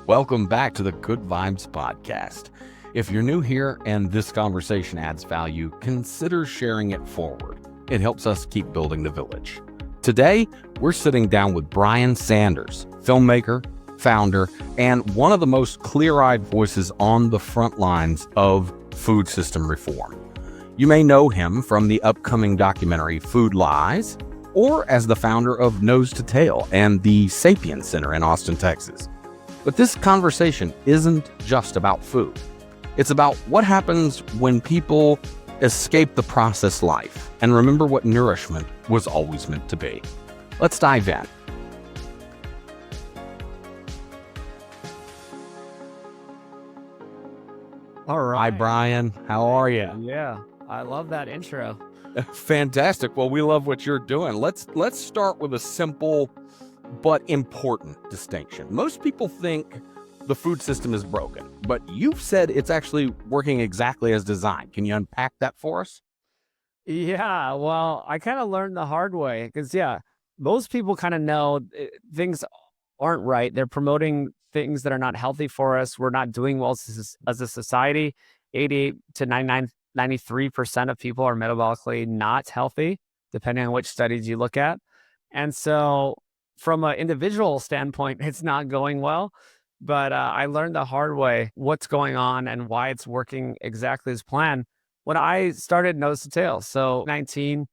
Welcome back to the Good Vibes podcast. If you're new here and this conversation adds value, consider sharing it forward. It helps us keep building the village. Today, we're sitting down with Brian Sanders, filmmaker, founder, and one of the most clear-eyed voices on the front lines of food system reform. You may know him from the upcoming documentary Food Lies, or as the founder of Nose to Tail and the Sapien Center in Austin, Texas. But this conversation isn't just about food. It's about what happens when people escape the processed life and remember what nourishment was always meant to be. Let's dive in. All right. Hi, Brian. How are you? Yeah, I love that intro. Fantastic. Well, we love what you're doing. Let's start with a simple but important distinction. Most people think the food system is broken, but you've said it's actually working exactly as designed. Can you unpack that for us? Yeah, well, I kind of learned the hard way because, most people kind of know things aren't right. They're promoting things that are not healthy for us. We're not doing well as a society. 88 to 93% of people are metabolically not healthy, depending on which studies you look at. And so from an individual standpoint, it's not going well, but I learned the hard way what's going on and why it's working exactly as planned when I started Nose to Tail. So 19,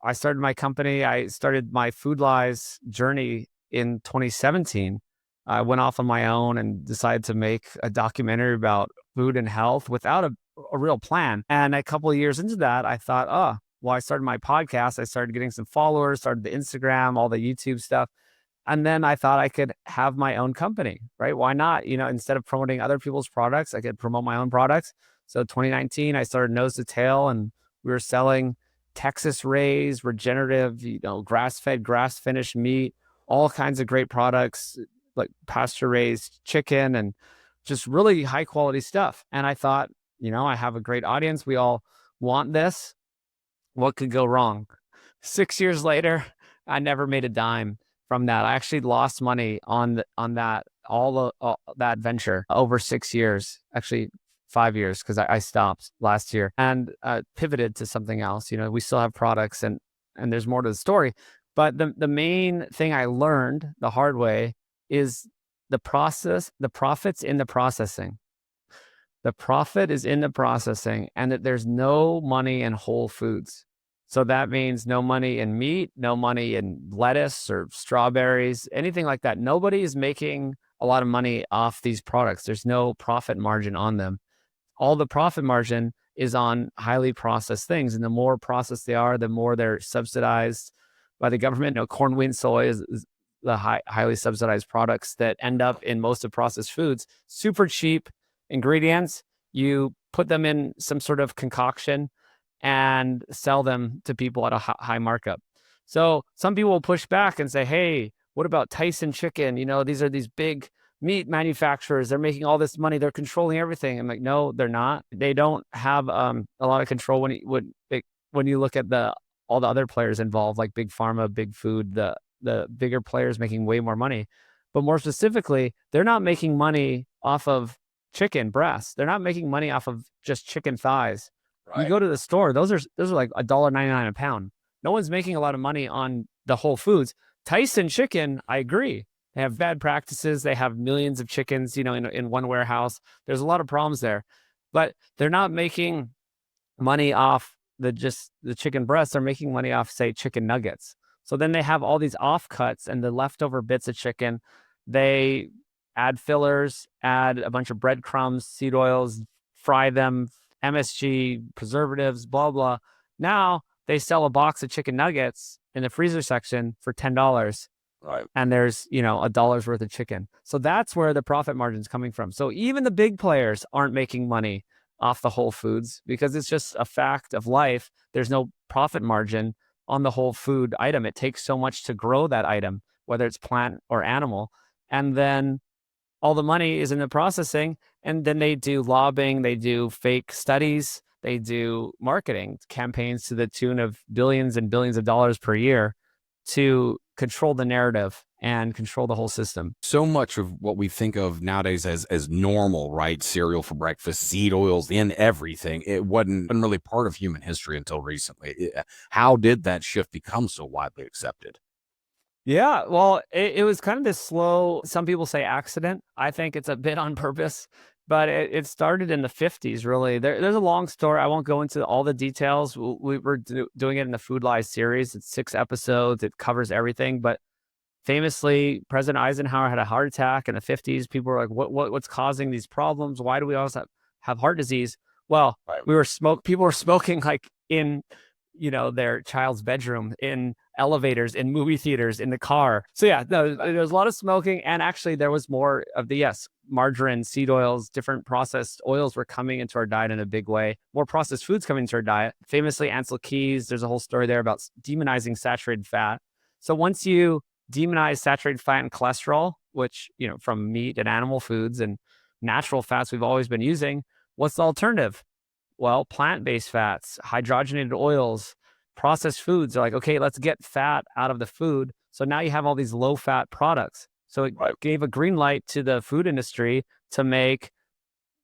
I started my company. I started my Food Lies journey in 2017. I went off on my own and decided to make a documentary about food and health without a real plan. And a couple of years into that, I thought, I started my podcast. I started getting some followers, started the Instagram, all the YouTube stuff. And then I thought I could have my own company, right? Why not? Instead of promoting other people's products, I could promote my own products. So 2019, I started Nose to Tail, and we were selling Texas raised, regenerative, grass-fed, grass-finished meat, all kinds of great products like pasture-raised chicken and just really high-quality stuff. And I thought, I have a great audience. We all want this. What could go wrong? 6 years later, I never made a dime from that. I actually lost money on that that venture over 6 years, actually 5 years, because I stopped last year and pivoted to something else. We still have products and there's more to the story. But the main thing I learned the hard way is the profit's in the processing. The profit is in the processing, and that there's no money in whole foods. So that means no money in meat, no money in lettuce or strawberries, anything like that. Nobody is making a lot of money off these products. There's no profit margin on them. All the profit margin is on highly processed things. And the more processed they are, the more they're subsidized by the government. Corn, wheat, soy is the highly subsidized products that end up in most of processed foods. Super cheap ingredients. You put them in some sort of concoction and sell them to people at a high markup. So some people will push back and say, hey, what about Tyson chicken? These are these big meat manufacturers. They're making all this money. They're controlling everything. I'm like, no, they're not. They don't have a lot of control when you look at all the other players involved, like big pharma, big food, the bigger players making way more money. But more specifically, they're not making money off of chicken breasts. They're not making money off of just chicken thighs. Right. You go to the store, those are like $1.99 a pound. No one's making a lot of money on the whole foods. Tyson chicken, I agree. They have bad practices. They have millions of chickens, in one warehouse. There's a lot of problems there, but they're not making money off the chicken breasts. They're making money off, say, chicken nuggets. So then they have all these offcuts and the leftover bits of chicken. They add fillers, add a bunch of breadcrumbs, seed oils, fry them, MSG, preservatives, blah, blah. Now they sell a box of chicken nuggets in the freezer section for $10. Right. And there's, $1 worth of chicken. So that's where the profit margin is coming from. So even the big players aren't making money off the whole foods because it's just a fact of life. There's no profit margin on the whole food item. It takes so much to grow that item, whether it's plant or animal. And then all the money is in the processing. And then they do lobbying, they do fake studies, they do marketing campaigns to the tune of billions and billions of dollars per year to control the narrative and control the whole system. So much of what we think of nowadays as normal, right? Cereal for breakfast, seed oils in everything. It wasn't really part of human history until recently. How did that shift become so widely accepted? Yeah, well, it was kind of this slow, some people say accident. I think it's a bit on purpose, but it started in the 50s, really. There's a long story. I won't go into all the details. We were doing it in the Food Lies series. It's 6 episodes. It covers everything. But famously, President Eisenhower had a heart attack in the 50s. People were like, what's causing these problems? Why do we always have heart disease? Well, Right. people were smoking like in, their child's bedroom, in elevators, in movie theaters, in the car. So yeah, there was a lot of smoking. And actually there was more of the, yes, margarine, seed oils, different processed oils were coming into our diet in a big way. More processed foods coming into our diet. Famously, Ansel Keys, there's a whole story there about demonizing saturated fat. So once you demonize saturated fat and cholesterol, which, from meat and animal foods and natural fats we've always been using, what's the alternative? Well, plant-based fats, hydrogenated oils, processed foods are like, okay, let's get fat out of the food. So now you have all these low-fat products. So it Right. gave a green light to the food industry to make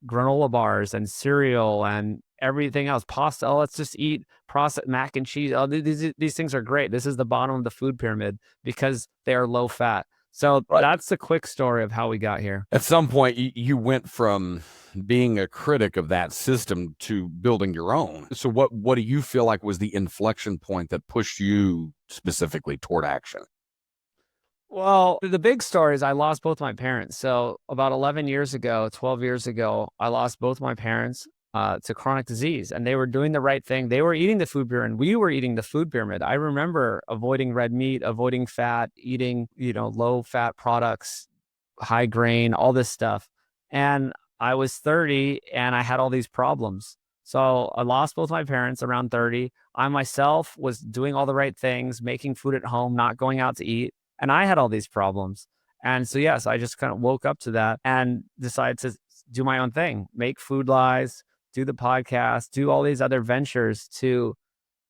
granola bars and cereal and everything else. Pasta. Oh, let's just eat processed mac and cheese. Oh, these things are great. This is the bottom of the food pyramid because they are low fat. So Right. that's the quick story of how we got here. At some point, you went from being a critic of that system to building your own. So what do you feel like was the inflection point that pushed you specifically toward action? Well, the big story is I lost both my parents. So about 11 years ago, 12 years ago, I lost both my parents to chronic disease, and they were doing the right thing. They were eating the food pyramid. We were eating the food pyramid. I remember avoiding red meat, avoiding fat, eating, low fat products, high grain, all this stuff. And I was 30 and I had all these problems. So I lost both my parents around 30. I myself was doing all the right things, making food at home, not going out to eat. And I had all these problems. And so, yes, I just kind of woke up to that and decided to do my own thing, make Food Lies, do the podcast, do all these other ventures to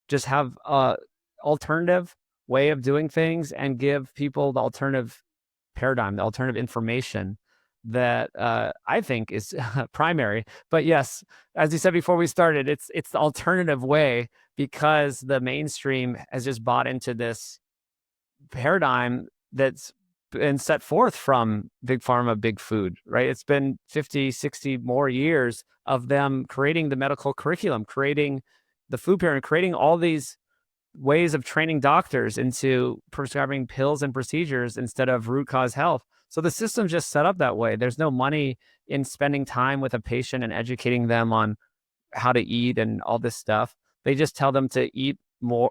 just have a alternative way of doing things and give people the alternative paradigm, the alternative information that I think is primary. But yes, as you said before we started, it's the alternative way because the mainstream has just bought into this paradigm that's been set forth from big pharma, big food, right? It's been 50, 60 more years of them creating the medical curriculum, creating the food pyramid, creating all these ways of training doctors into prescribing pills and procedures instead of root cause health. So the system's just set up that way. There's no money in spending time with a patient and educating them on how to eat and all this stuff. They just tell them to eat more,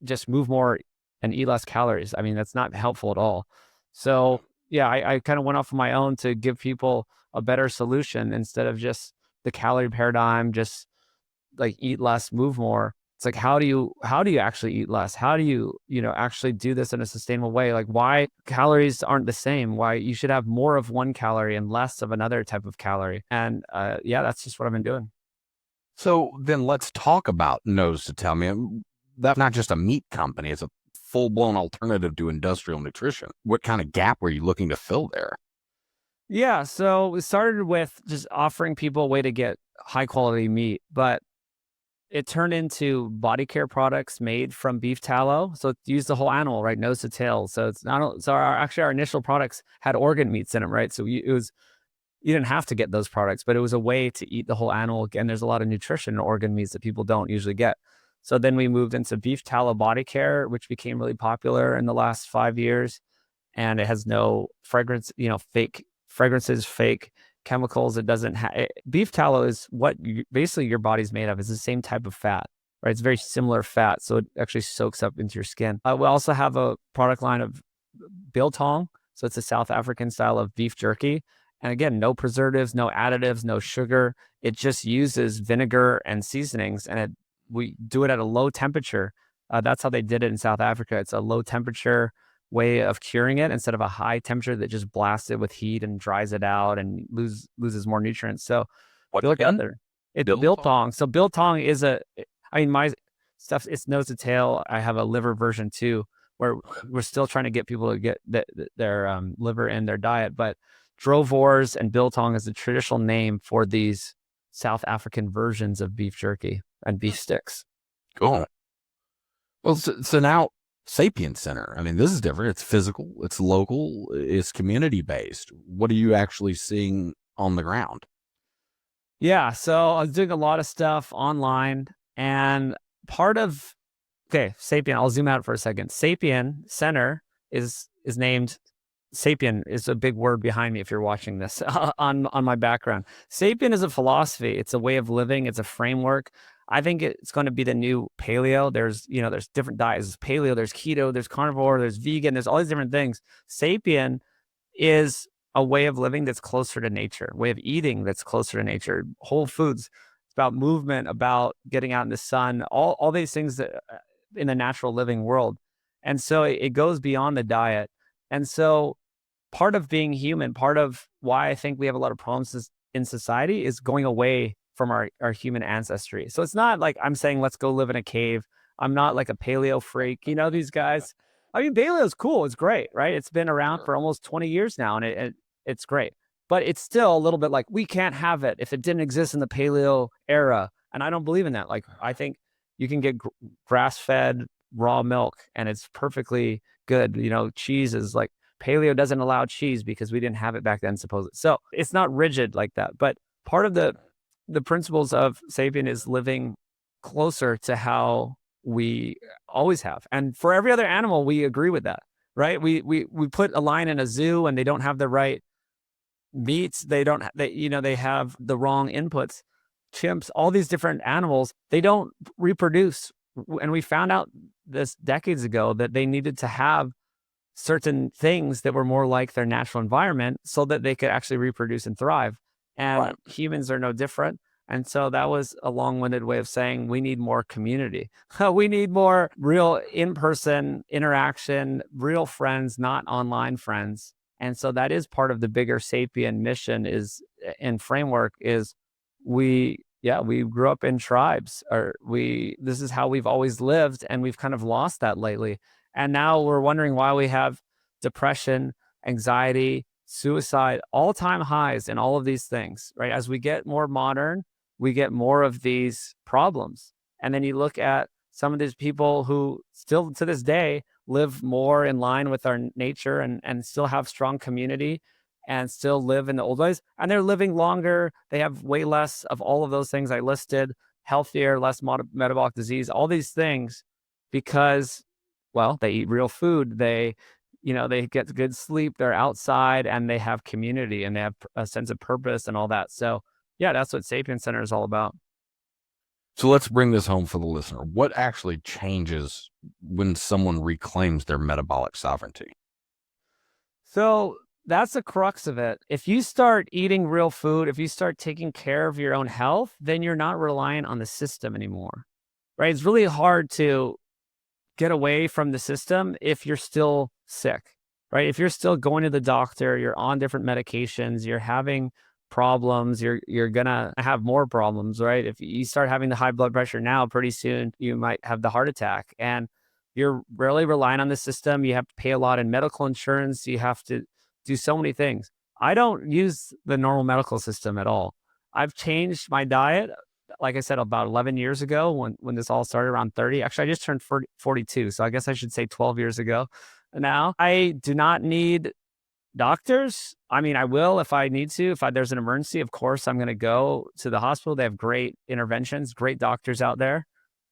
just move more and eat less calories. I mean, that's not helpful at all. So yeah, I kind of went off on my own to give people a better solution instead of just the calorie paradigm, just like eat less, move more. It's like, how do you actually eat less? How do you, actually do this in a sustainable way? Like why calories aren't the same, why you should have more of one calorie and less of another type of calorie. And yeah, that's just what I've been doing. So then let's talk about Nose to Tell Me. That's not just a meat company, it's a full blown alternative to industrial nutrition. What kind of gap were you looking to fill there? Yeah, so we started with just offering people a way to get high quality meat, but it turned into body care products made from beef tallow. So it used the whole animal, right, nose to tail. So it's not so our initial products had organ meats in them, right? So it was, you didn't have to get those products, but it was a way to eat the whole animal. And there's a lot of nutrition in organ meats that people don't usually get. So then we moved into beef tallow body care, which became really popular in the last 5 years. And it has no fragrance, fake fragrances, fake chemicals. It doesn't have beef tallow is what basically your body's made of. It's the same type of fat, right? It's very similar fat. So it actually soaks up into your skin. We also have a product line of biltong. So it's a South African style of beef jerky. And again, no preservatives, no additives, no sugar. It just uses vinegar and seasonings, and we do it at a low temperature. That's how they did it in South Africa. It's a low temperature way of curing it instead of a high temperature that just blasts it with heat and dries it out and loses more nutrients. So What look again? other, it's Biltong? biltong. So biltong is my stuff. It's nose to tail. I have a liver version too, where we're still trying to get people to get their liver in their diet. But drovors and biltong is the traditional name for these South African versions of beef jerky and beef sticks. Cool. Well, so now Sapien Center, I mean, this is different. It's physical, it's local, it's community based. What are you actually seeing on the ground? Yeah, so I was doing a lot of stuff online, and part of Sapien. I'll zoom out for a second. Sapien Center is named Sapien is a big word behind me if you're watching this on my background. Sapien is a philosophy. It's a way of living. It's a framework. I think it's going to be the new paleo. There's different diets. There's paleo, there's keto, there's carnivore, there's vegan, there's all these different things. Sapien is a way of living that's closer to nature, way of eating that's closer to nature, whole foods. It's about movement, about getting out in the sun, all these things that in the natural living world. And so it goes beyond the diet. And so part of being human, part of why I think we have a lot of problems in society is going away from our human ancestry. So it's not like I'm saying, let's go live in a cave. I'm not like a paleo freak. These guys, I mean, paleo is cool. It's great, right? It's been around for almost 20 years now, and it's great. But it's still a little bit like we can't have it if it didn't exist in the paleo era. And I don't believe in that. Like, I think you can get grass-fed raw milk and it's perfectly good. Cheese is like paleo doesn't allow cheese because we didn't have it back then, supposedly. So it's not rigid like that. But part of the principles of Sapien is living closer to how we always have. And for every other animal, we agree with that, right? We put a lion in a zoo and they don't have the right meats. They have the wrong inputs. Chimps, all these different animals, they don't reproduce. And we found out this decades ago that they needed to have certain things that were more like their natural environment so that they could actually reproduce and thrive. And Right. humans are no different. And so that was a long-winded way of saying we need more community. We need more real in-person interaction, real friends, not online friends. And so that is part of the bigger Sapien mission and framework is we grew up in tribes, or this is how we've always lived, and we've kind of lost that lately. And now we're wondering why we have depression, anxiety, suicide, all-time highs in all of these things, right? As we get more modern, we get more of these problems. And then you look at some of these people who still to this day live more in line with our nature and still have strong community and still live in the old ways. And they're living longer. They have way less of all of those things I listed, healthier, less metabolic disease, all these things because, well, they eat real food. They get good sleep, they're outside, and they have community and they have a sense of purpose and all that. So yeah, that's what Sapien Center is all about. So let's bring this home for the listener. What actually changes when someone reclaims their metabolic sovereignty? So that's the crux of it. If you start eating real food, if you start taking care of your own health, then you're not reliant on the system anymore, right? It's really hard to get away from the system if you're still sick, right? If you're still going to the doctor, you're on different medications, you're having problems, you're gonna have more problems, right? If you start having the high blood pressure now, pretty soon you might have the heart attack. And you're really relying on the system. You have to pay a lot in medical insurance. You have to do so many things. I don't use the normal medical system at all. I've changed my diet, like I said, about 11 years ago when this all started around 30. Actually, I just turned 42. So I guess I should say 12 years ago now. I do not need doctors. I mean, I will if I need to. If there's an emergency, of course, I'm going to go to the hospital. They have great interventions, great doctors out there,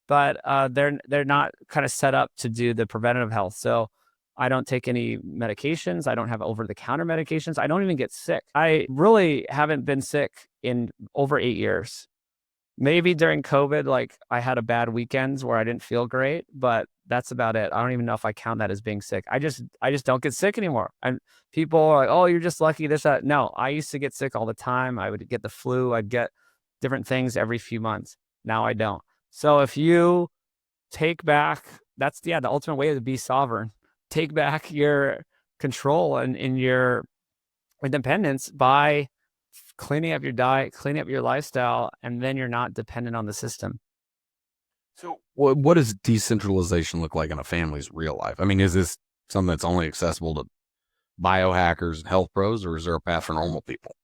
but they're not kind of set up to do the preventative health. So I don't take any medications. I don't have over-the-counter medications. I don't even get sick. I really haven't been sick in over 8 years. Maybe during COVID, like I had a bad weekends where I didn't feel great, but that's about it. I don't even know if I count that as being sick. I just don't get sick anymore. And people are like, "Oh, you're just lucky this that." No, I used to get sick all the time. I would get the flu. I'd get different things every few months. Now I don't. So if you take back, the ultimate way to be sovereign. Take back your control and in your independence by cleaning up your diet, cleaning up your lifestyle, and then you're not dependent on the system. So, what does decentralization look like in a family's real life? I mean, is this something that's only accessible to biohackers and health pros, or is there a path for normal people?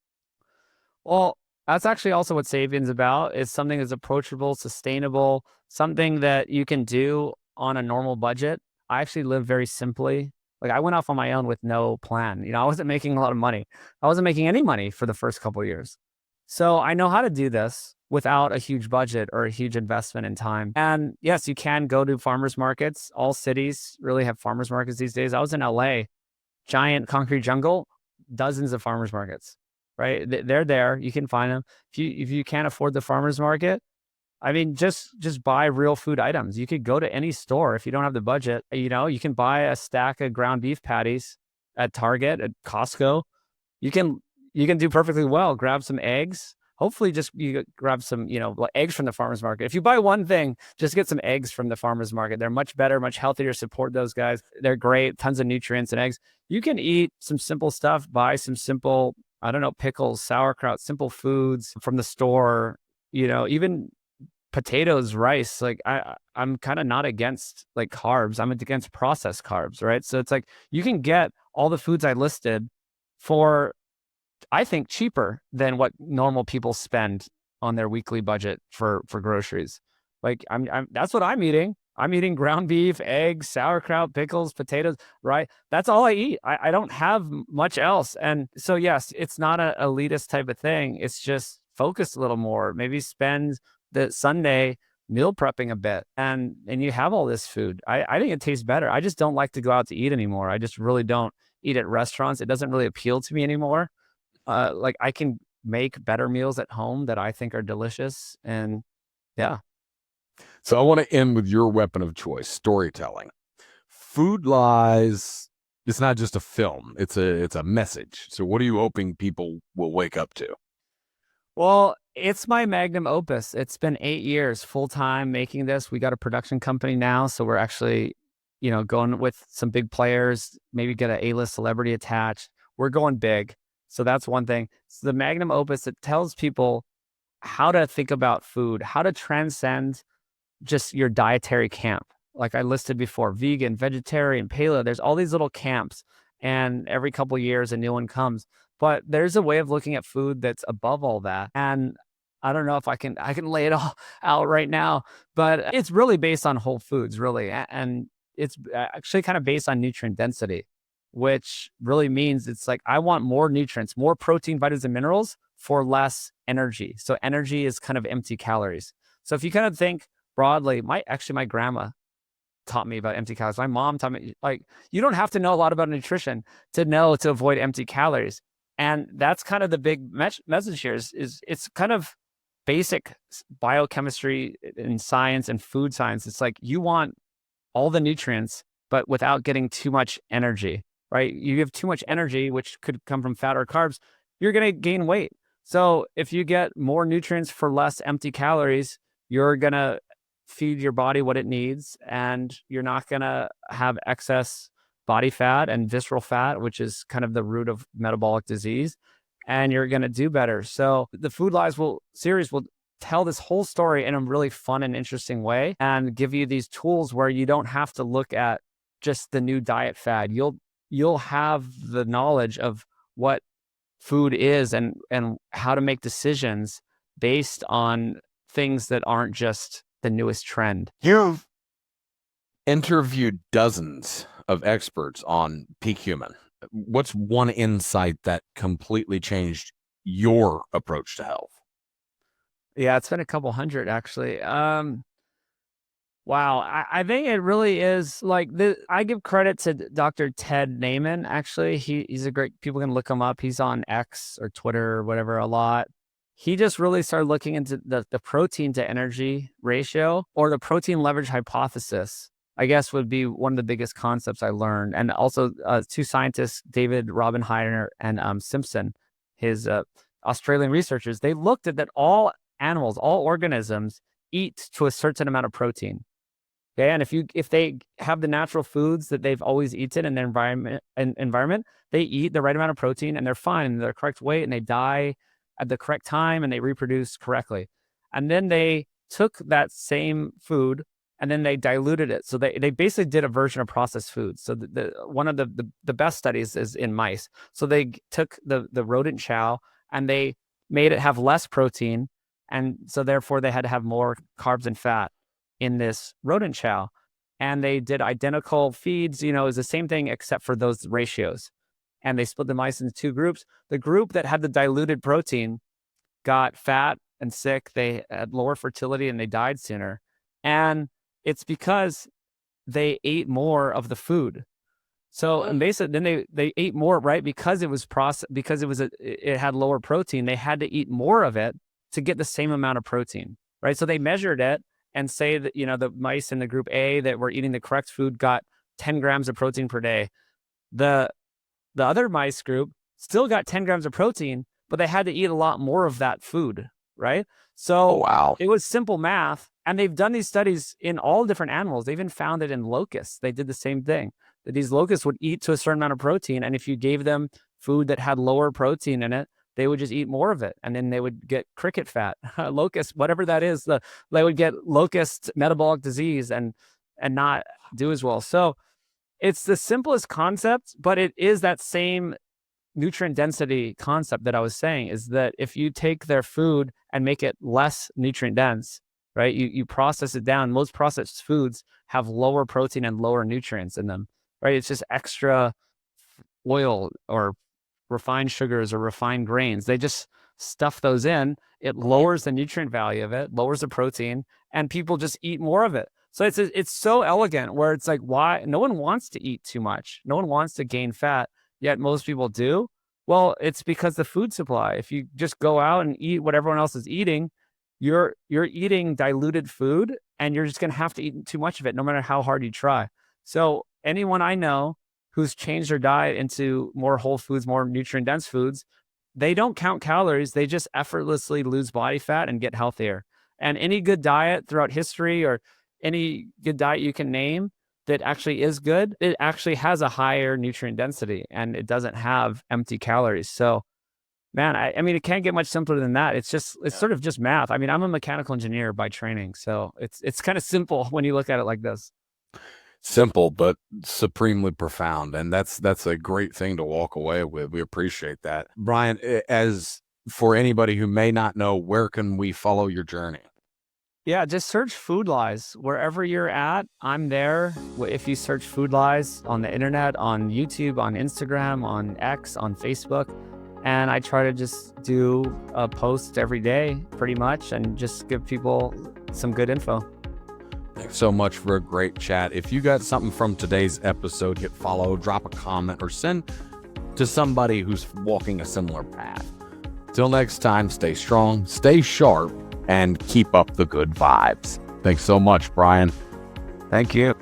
Well, that's actually also what Sapien's about, is something that's approachable, sustainable, something that you can do on a normal budget. I actually live very simply. Like, I went off on my own with no plan. I wasn't making a lot of money. I wasn't making any money for the first couple of years. So I know how to do this without a huge budget or a huge investment in time. And yes, you can go to farmers markets. All cities really have farmers markets these days. I was in LA, giant concrete jungle, dozens of farmers markets, right? They're there. You can find them. If you can't afford the farmers market, I mean, just buy real food items. You could go to any store if you don't have the budget. You can buy a stack of ground beef patties at Target, at Costco. You can you can do perfectly well. Grab some eggs. Hopefully, just you grab some, like eggs from the farmers market. If you buy one thing, just get some eggs from the farmers market. They're much better, much healthier. Support those guys. They're great. Tons of nutrients and eggs. You can eat some simple stuff. Buy some simple, I don't know, pickles, sauerkraut, simple foods from the store. Even potatoes, rice. Like I'm kind of not against like carbs. I'm against processed carbs, right? So it's like you can get all the foods I listed for, I think, cheaper than what normal people spend on their weekly budget for groceries. Like I'm that's what I'm eating. I'm eating ground beef, eggs, sauerkraut, pickles, potatoes, right? That's all I eat. I don't have much else. And so yes, it's not a elitist type of thing. It's just focus a little more. Maybe spend the Sunday meal prepping a bit, and you have all this food. I think it tastes better. I just don't like to go out to eat anymore. I just really don't eat at restaurants. It doesn't really appeal to me anymore. Like I can make better meals at home that I think are delicious. And yeah. So, I want to end with your weapon of choice: storytelling. Food Lies. It's not just a film; it's a message. So, what are you hoping people will wake up to? Well, it's my magnum opus. It's been 8 years full time making this. We got a production company now, so we're actually, going with some big players, maybe get a A-list celebrity attached. We're going big. So that's one thing. So the magnum opus, it tells people how to think about food, how to transcend just your dietary camp. Like I listed before, vegan, vegetarian, paleo, there's all these little camps, and every couple of years a new one comes. But there's a way of looking at food that's above all that. And I don't know if I can lay it all out right now, but it's really based on whole foods, really. And it's actually kind of based on nutrient density, which really means it's like I want more nutrients, more protein, vitamins, and minerals for less energy. So energy is kind of empty calories. So if you kind of think broadly, my grandma taught me about empty calories. My mom taught me, like, you don't have to know a lot about nutrition to know to avoid empty calories. And that's kind of the big message here is it's kind of basic biochemistry and science and food science. It's like you want all the nutrients, but without getting too much energy, right? You have too much energy, which could come from fat or carbs, you're going to gain weight. So if you get more nutrients for less empty calories, you're going to feed your body what it needs, and you're not going to have excess body fat and visceral fat, which is kind of the root of metabolic disease, and you're going to do better. So the Food Lies series will tell this whole story in a really fun and interesting way and give you these tools where you don't have to look at just the new diet fad. You'll have the knowledge of what food is and how to make decisions based on things that aren't just the newest trend. You've interviewed dozens of experts on peak human. What's one insight that completely changed your approach to health? Yeah, it's been a couple hundred actually. Wow, I think it really is like I give credit to Dr. Ted Naiman. Actually, he's a great. People can look him up. He's on X or Twitter or whatever a lot. He just really started looking into the protein to energy ratio, or the protein leverage hypothesis, I guess, would be one of the biggest concepts I learned. And also two scientists, David Robbenheiner and Simpson, his Australian researchers, they looked at that all animals, all organisms eat to a certain amount of protein. Okay, and if they have the natural foods that they've always eaten in their environment, they eat the right amount of protein and they're fine and they're the correct weight and they die at the correct time and they reproduce correctly. And then they took that same food and then they diluted it. So they basically did a version of processed foods. So one of the best studies is in mice. So they took the rodent chow and they made it have less protein. And so therefore they had to have more carbs and fat in this rodent chow. And they did identical feeds, it was the same thing except for those ratios. And they split the mice into two groups. The group that had the diluted protein got fat and sick. They had lower fertility and they died sooner. And it's because they ate more of the food. So, and basically then they ate more, right? Because it was processed, because it had lower protein, they had to eat more of it to get the same amount of protein, right? So they measured it and say that, the mice in the group A that were eating the correct food got 10 grams of protein per day. The other mice group still got 10 grams of protein, but they had to eat a lot more of that food, right? So Wow. it was simple math. And they've done these studies in all different animals. They even found it in locusts. They did the same thing, that these locusts would eat to a certain amount of protein. And if you gave them food that had lower protein in it, they would just eat more of it. And then they would get cricket fat, locust, whatever that is, they would get locust metabolic disease and not do as well. So it's the simplest concept, but it is that same nutrient density concept that I was saying, is that if you take their food and make it less nutrient dense, right? You process it down. Most processed foods have lower protein and lower nutrients in them, right? It's just extra oil or refined sugars or refined grains. They just stuff those in. It lowers the nutrient value of it, lowers the protein, and people just eat more of it. So it's so elegant where it's like, why? No one wants to eat too much. No one wants to gain fat, yet most people do. Well, it's because the food supply. If you just go out and eat what everyone else is eating, you're eating diluted food and you're just going to have to eat too much of it no matter how hard you try. So anyone I know who's changed their diet into more whole foods, more nutrient dense foods, they don't count calories. They just effortlessly lose body fat and get healthier. And any good diet throughout history, or any good diet you can name that actually is good, it actually has a higher nutrient density and it doesn't have empty calories. So man, I mean, it can't get much simpler than that. It's sort of just math. I mean, I'm a mechanical engineer by training, so it's kind of simple when you look at it like this. Simple, but supremely profound. And that's a great thing to walk away with. We appreciate that. Brian, as for anybody who may not know, where can we follow your journey? Yeah, just search Food Lies. Wherever you're at, I'm there. If you search Food Lies on the internet, on YouTube, on Instagram, on X, on Facebook, and I try to just do a post every day pretty much and just give people some good info. Thanks so much for a great chat. If you got something from today's episode, hit follow, drop a comment, or send to somebody who's walking a similar path. Till next time, stay strong, stay sharp, and keep up the good vibes. Thanks so much, Brian. Thank you.